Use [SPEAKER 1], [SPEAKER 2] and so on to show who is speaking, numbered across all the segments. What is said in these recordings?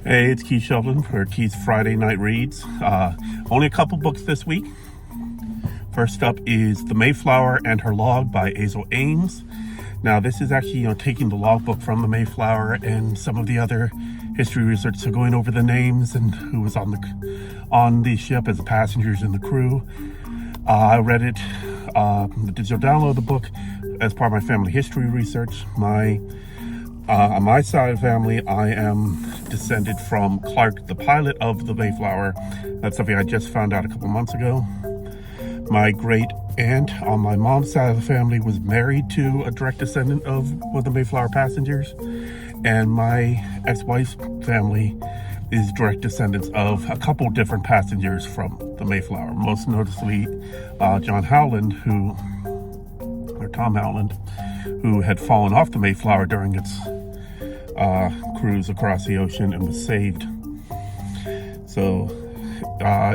[SPEAKER 1] Hey, it's Keith Sheldon for Keith's Friday Night Reads. Only a couple books this week. First up is The Mayflower and Her Log by Azel Ames. Now, this is actually, taking the logbook from the Mayflower and some of the other history research, so going over the names and who was on the ship as the passengers and the crew. I read it, the digital download of the book as part of my family history research. On my side of the family, I am descended from Clark, the pilot of the Mayflower. That's something I just found out a couple months ago. My great aunt on my mom's side of the family was married to a direct descendant of one of the Mayflower passengers. And my ex-wife's family is direct descendants of a couple different passengers from the Mayflower. Most noticeably, Tom Howland, who had fallen off the Mayflower during its cruise across the ocean and was saved. So,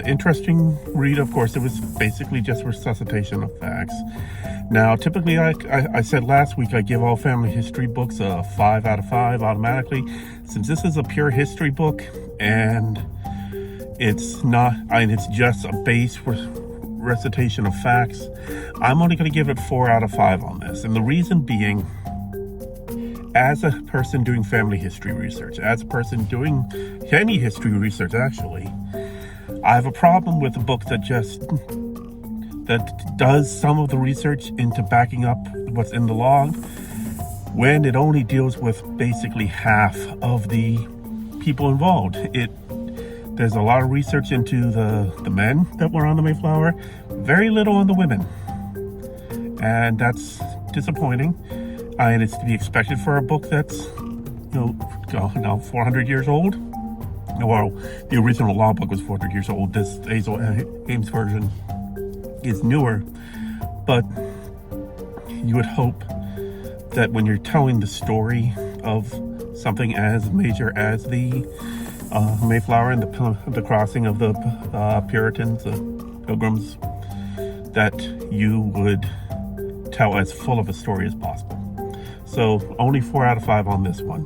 [SPEAKER 1] interesting read. Of course, it was basically just resuscitation of facts. Now, typically, I said last week I give all family history books a 5 out of 5 automatically. Since this is a pure history book and it's just a base recitation of facts, I'm only going to give it 4 out of 5 on this. And the reason being, as a person doing family history research, as a person doing any history research actually, I have a problem with a book that does some of the research into backing up what's in the log when it only deals with basically half of the people involved. There's a lot of research into the men that were on the Mayflower, very little on the women, and that's disappointing. And it's to be expected for a book that's, now 400 years old. Well, the original law book was 400 years old. This Azel Ames version is newer. But you would hope that when you're telling the story of something as major as the Mayflower and the crossing of the Puritans, the Pilgrims, that you would tell as full of a story as possible. So only 4 out of 5 on this one.